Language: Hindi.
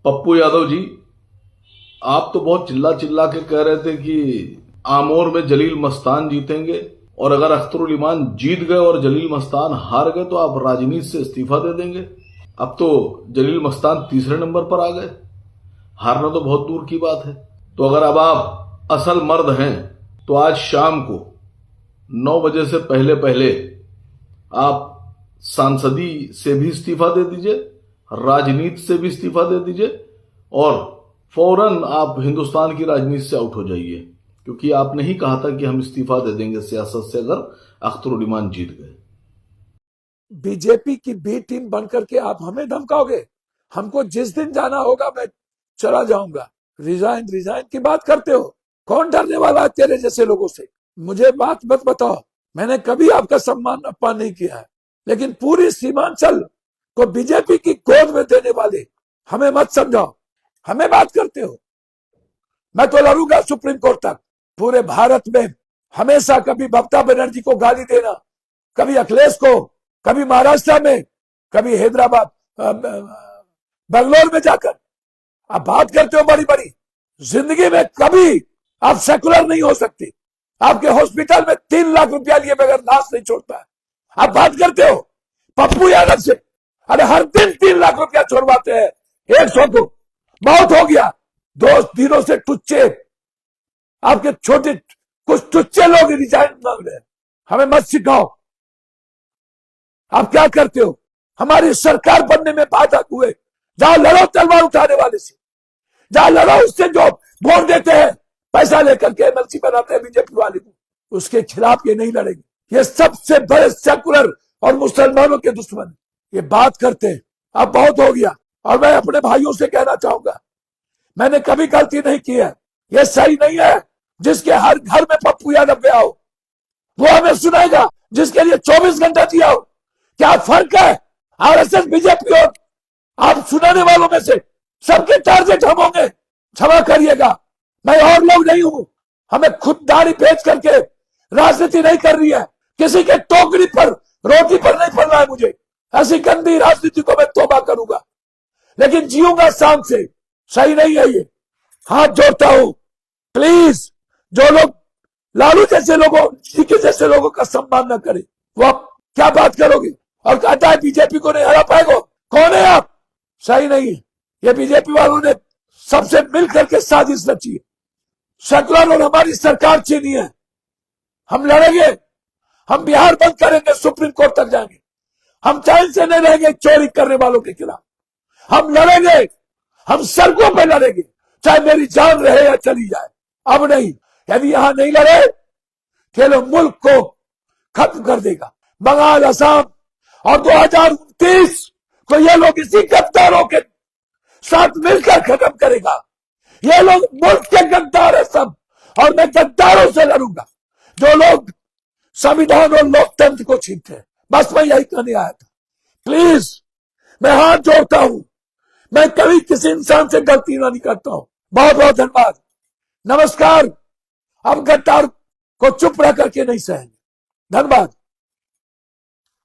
पप्पू यादव जी, आप तो बहुत चिल्ला चिल्ला के कह रहे थे कि आमोर में जलील मस्तान जीतेंगे, और अगर अख्तरुल इमान जीत गए और जलील मस्तान हार गए तो आप राजनीति से इस्तीफा दे देंगे। अब तो जलील मस्तान तीसरे नंबर पर आ गए, हारना तो बहुत दूर की बात है। तो अगर अब आप असल मर्द हैं तो आज शाम को 9 बजे से पहले पहले आप सांसदी से भी इस्तीफा दे दीजिए, राजनीति से भी इस्तीफा दे दीजिए, और फौरन आप हिंदुस्तान की राजनीति से आउट हो जाइए, क्योंकि आपने ही कहा था कि हम इस्तीफा दे देंगे सियासत से अगर अख्तरुल इमान जीत गए। बीजेपी की बी टीम बनकर के आप हमें धमकाओगे? हमको जिस दिन जाना होगा मैं चला जाऊंगा। रिजाइन रिजाइन की बात करते हो? कौन डरने वाला है तेरे जैसे लोगों से? मुझे बात मत बताओ, मैंने कभी आपका सम्मान अपमान नहीं किया है, लेकिन पूरी सीमांचल को बीजेपी की गोद में देने वाले हमें मत समझाओ। हमें बात करते हो? मैं तो लड़ूंगा सुप्रीम कोर्ट तक। पूरे भारत में हमेशा कभी ममता बनर्जी को गाली देना, कभी अखिलेश को, कभी महाराष्ट्र में, कभी हैदराबाद बेंगलोर में जाकर आप बात करते हो बड़ी बड़ी। जिंदगी में कभी आप सेकुलर नहीं हो सकते। आपके हॉस्पिटल में 3 लाख रुपया लिए बगैर लाश नहीं छोड़ता है। आप बात करते हो पप्पू यादव से? अरे हर दिन 3 लाख रुपया छोड़वाते हैं 100 को। बहुत हो गया। 2 दिनों से टुच्चे आपके छोटे कुछ टुच्चे लोग रिजाइन मांग रहे हैं। हमें मत सिखाओ। आप क्या करते हो? हमारी सरकार बनने में बाधक हुए। जहां लड़ो तलवार उठाने वाले से, जहां लड़ो उससे जो वोट देते हैं, पैसा लेकर के एमएलसी बनाते हैं बीजेपी वाले को, उसके खिलाफ ये नहीं लड़ेंगे। ये सबसे बड़े सेकुलर और मुसलमानों के दुश्मन ये बात करते हैं। अब बहुत हो गया। और मैं अपने भाइयों से कहना चाहूंगा, मैंने कभी गलती नहीं की है। ये सही नहीं है जिसके हर घर में पप्पू यादव गया हो वो हमें सुनाएगा, जिसके लिए 24 घंटा जिया हो। क्या फर्क है आरएसएस बीजेपी और आप सुनाने वालों में से? सबके टारगेट हम होंगे। क्षमा करिएगा, मैं और लोग नहीं हूं। हमें खुददारी बेच करके राजनीति नहीं कर रही है। किसी के टोकरी पर रोटी पर नहीं पड़ना है मुझे। ऐसी गंदी राजनीति को मैं तौबा करूंगा, लेकिन जीऊंगा शान से। सही नहीं है ये। हाथ जोड़ता हूं, प्लीज जो लोग लालू जैसे लोगों, जीके जैसे लोगों का सम्मान न करे, वो आप क्या बात करोगे? और कहता है बीजेपी को नहीं हरा पाएगा। कौन है आप? सही नहीं है। ये बीजेपी वालों ने सबसे मिलकर के साजिश रची है। सेकुलर और हमारी सरकार छीनी है। हम लड़ेंगे, हम बिहार बंद करेंगे, सुप्रीम कोर्ट तक जाएंगे। हम चैन से नहीं रहेंगे चोरी करने वालों के खिलाफ। हम लड़ेंगे, हम सड़कों पर लड़ेंगे, चाहे मेरी जान रहे या चली जाए। अब नहीं, यदि यहां नहीं लड़े खेलो मुल्क को खत्म कर देगा। बंगाल, असम और 2029 को ये लोग इसी गद्दारों के साथ मिलकर खत्म करेगा। ये लोग मुल्क के गद्दार है सब, और मैं गद्दारों से लड़ूंगा जो लोग संविधान और लोकतंत्र को छीनते हैं। बस मैं यही कहने आया था। प्लीज मैं हाथ जोड़ता हूं, मैं कभी किसी इंसान से गलती नहीं करता हूं। बहुत बहुत धन्यवाद, नमस्कार। अब गद्दार को चुप रह करके नहीं सहेंगे। धन्यवाद।